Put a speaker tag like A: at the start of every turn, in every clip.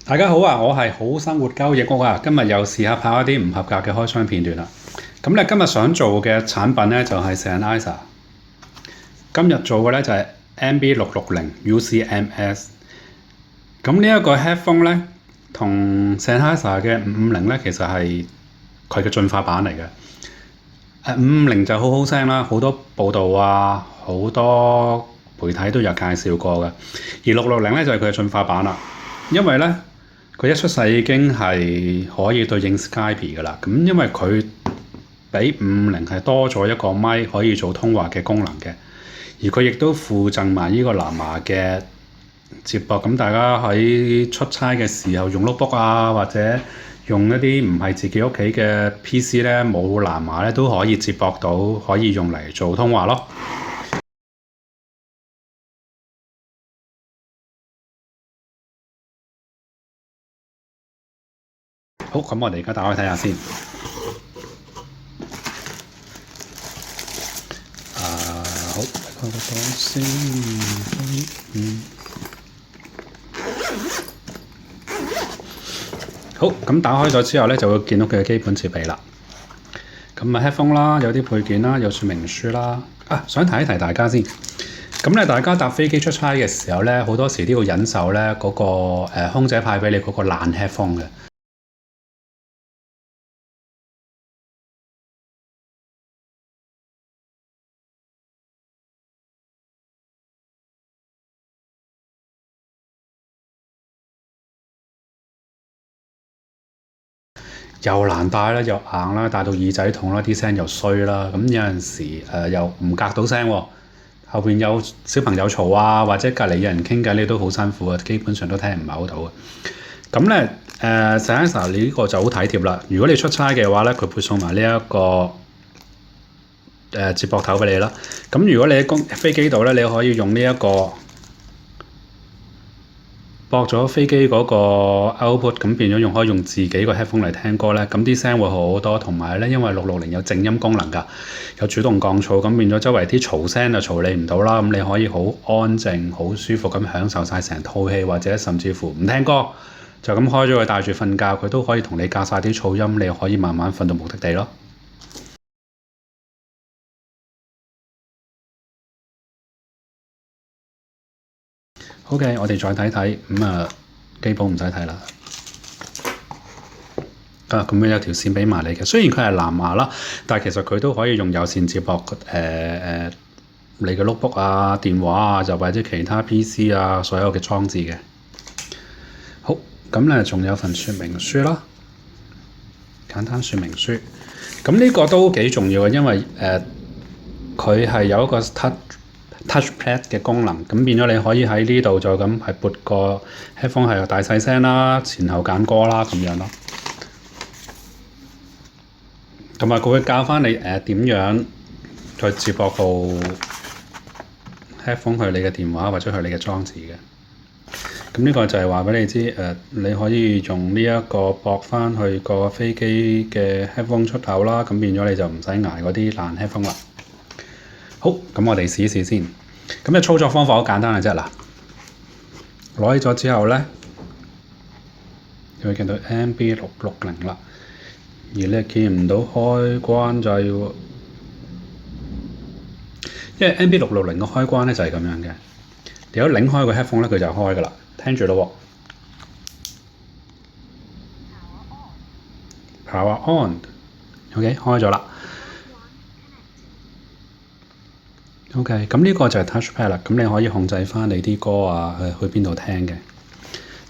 A: 大家好啊！我係好生活交易屋啊！今日又試下拍一啲唔合格嘅開箱片段啦。咁咧今日想做嘅產品咧就係 Sennheiser。今日做嘅咧就係 MB660 UCMS。咁呢一個 headphone 咧同 Sennheiser 嘅550咧其實係佢嘅進化版嚟嘅。550就好好聲啦，好多報道啊，好多媒體都有介紹過嘅。而660咧就係佢嘅進化版啦，因為咧。佢一出世已經係可以對應 Skype 㗎啦，咁因為佢比550係多咗一個咪可以做通話嘅功能嘅，而佢亦都附贈埋呢個藍牙嘅接駁，咁大家喺出差嘅時候用 notebook 啊，或者用一啲唔係自己屋企嘅 PC 咧，冇藍牙咧都可以接駁到，可以用嚟做通話咯。好，咁我哋而家打開睇下先。好，開個檔先。好，咁打開咗之後咧，就會見到佢嘅基本設備啦。咁啊 headphone 啦，有啲配件啦，有說明書啦。想提一提大家先。咁咧，大家搭飛機出差嘅時候咧，好多時都要忍受咧嗰個空姐派俾你嗰個爛 headphone 嘅。又難戴啦，又硬啦，戴到耳仔痛啦，啲聲又衰啦。咁有陣時又唔隔到聲喎，後邊有小朋友嘈啊，或者隔離有人傾偈，你都好辛苦啊，基本上都聽唔係好到嘅。咁咧Sennheiser 你呢個就好體貼啦。如果你出差嘅話咧，佢配送埋呢一個接駁頭俾你啦。咁如果你喺飛機度咧，你可以用呢一個駁咗飛機嗰個 output，咁變咗可以用自己個 headphone 嚟聽歌咧，咁啲聲會好好多。同埋咧，因為660有靜音功能㗎，有主動降噪，咁變咗周圍啲嘈聲就嘈你唔到啦。咁你可以好安靜、好舒服咁享受晒成套戲，或者甚至乎唔聽歌，就咁開咗佢戴住瞓覺，佢都可以同你隔晒啲噪音，你可以慢慢瞓到目的地咯。OK，我哋再睇睇，基本唔使睇啦。咁樣有條線俾埋你嘅，雖然佢係藍牙啦，但係其實佢都可以用有線接駁你嘅 notebook 啊、電話啊，就或者其他 PC 啊，所有嘅裝置嘅。好，咁咧仲有份說明書啦，簡單說明書。咁呢個都幾重要嘅，因為佢係有一個 touchpad 嘅功能，咁變咗你可以喺呢度就咁係撥個 headphone 係大細聲啦、前後揀歌啦咁樣咯。同埋佢會教翻你點樣再接駁部 headphone 去你嘅電話或者去你嘅裝置嘅。咁呢個就係話俾你知你可以用呢一個駁翻去個飛機嘅 headphone 出口啦。咁變咗你就唔使捱嗰啲爛 headphone 啦。好，咁我哋試一試先。咁嘅操作方法好簡單嘅啫。嗱，攞起咗之後咧，你會見到 MB660啦。而你見唔到開關掣喎，因為 MB660嘅開關咧就係咁樣嘅。你如果擰開個 headphone 咧，佢就開㗎啦。聽住咯喎 ，Power on，OK，開咗啦。OK，咁呢個就係 touchpad 啦。咁你可以控制翻你啲歌啊，去邊度聽嘅。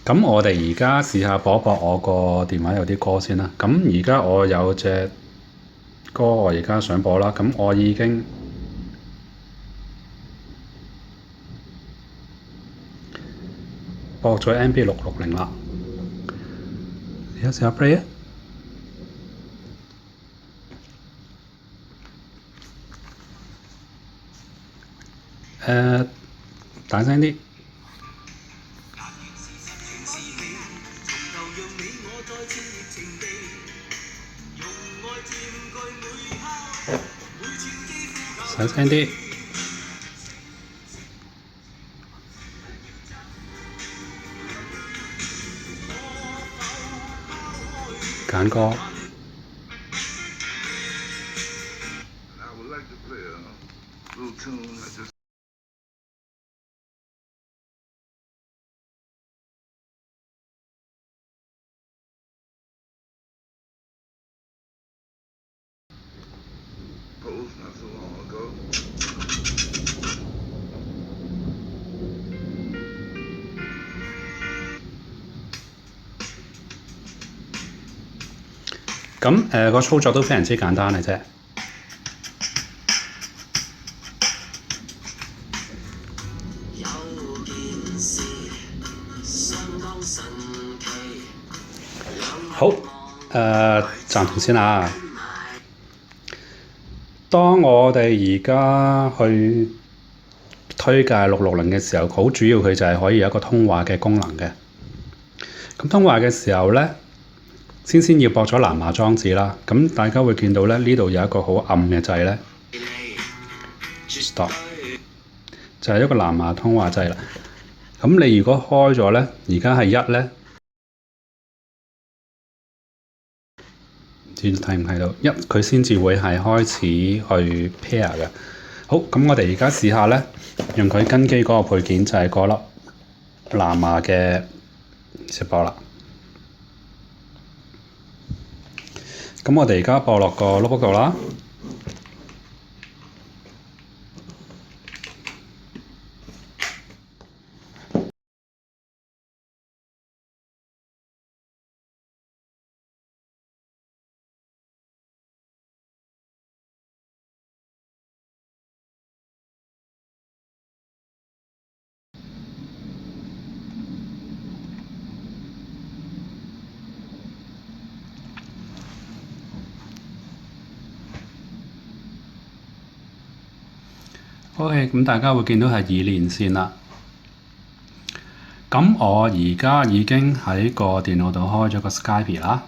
A: 咁我哋而家試下播一播我個電話有啲歌先啦。咁而家我有隻歌，我而家想播啦。咁我已經播咗 MB660啦。而家試下 play 啊！大聲啲。細聲啲。揀歌。咁個操作都非常之簡單嘅啫。好，暫停先啦。當我哋而家去推介660嘅時候，好主要佢就係可以有一個通話嘅功能嘅。咁通話嘅時候咧，先要駁咗藍牙裝置啦。咁大家會見到咧，呢度有一個好暗嘅掣咧 ，Stop， 就係一個藍牙通話掣啦。咁你如果開咗咧，而家係1咧，唔知睇唔睇到1，佢先至會係開始去 pair 嘅。好，咁我哋而家試下咧，用佢跟機嗰個配件就係嗰粒藍牙嘅接駁啦。咁我哋而家播落個 notebook 度啦。OK，咁大家會見到係2連線啦。咁我而家已經喺個電腦度開咗個 Skype 啦。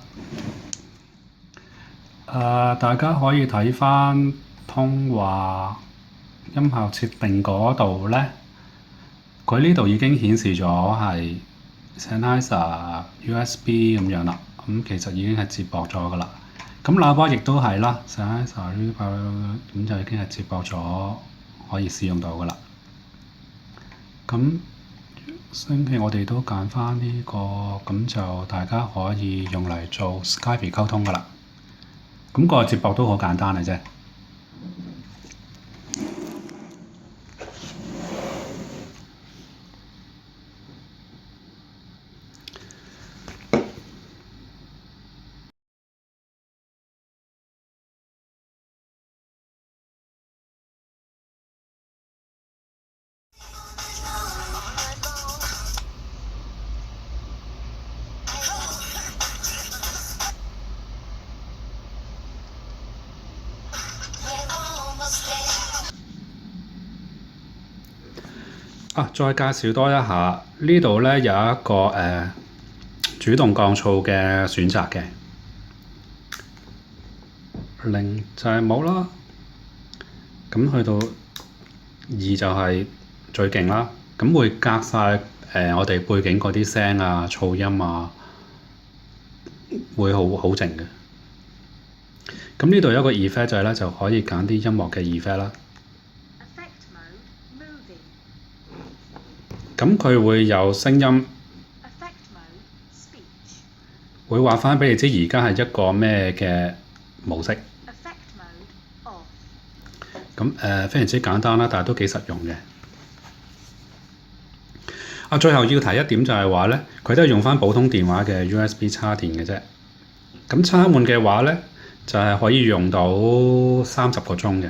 A: 大家可以睇返通話音效設定嗰度咧，佢呢度已經顯示咗係 Sennheiser USB 咁樣啦。咁其實已經係接駁咗噶啦。咁喇叭亦都係啦 ，Sennheiser 咁就已經係接駁咗。可以試用到噶啦。咁星期我哋都揀翻呢個，咁就大家可以用嚟做 Skype 溝通噶啦。咁個接駁都好簡單嘅啫。再介紹多一下，呢度咧有一個主動降噪嘅選擇嘅，0就係冇啦，咁去到2就係最勁啦，咁會隔晒我哋背景嗰啲聲啊、噪音啊，會好靜嘅。咁呢度有一個 effect 掣咧，就可以揀啲音樂嘅 effect 啦。咁佢會有聲音，會話返俾你知而家係一個咩嘅模式。咁非常之簡單啦，但係都幾實用嘅。最後要提一點就係話咧，佢都係用返普通電話嘅 USB 插電嘅啫。咁插滿嘅話咧，就係可以用到30個鐘嘅。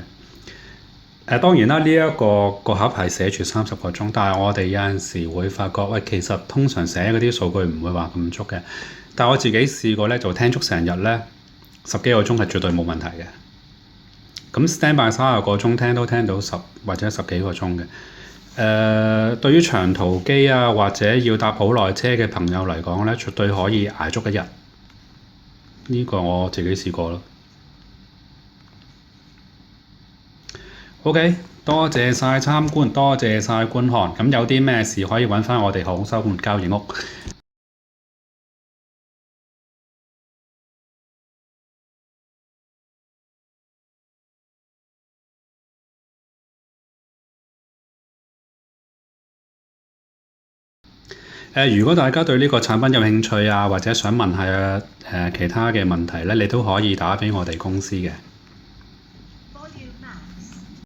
A: 當然啦，呢一個盒係寫住30個鐘，但係我哋有陣時會發覺，喂，其實通常寫嗰啲數據唔會話咁足嘅。但係我自己試過咧，就聽足成日咧，10幾個鐘係絕對冇問題嘅。咁 standby 30個鐘聽都聽到10或者10幾個鐘嘅。對於長途機啊或者要搭好耐車嘅朋友嚟講咧，絕對可以捱足一日。呢個我自己試過咯。OK， 多謝晒參觀，多謝晒觀看。咁有啲咩事可以揾返我哋好生活交易屋。如果大家對呢個產品有興趣啊，或者想問下其他嘅問題咧，你都可以打俾我哋公司嘅。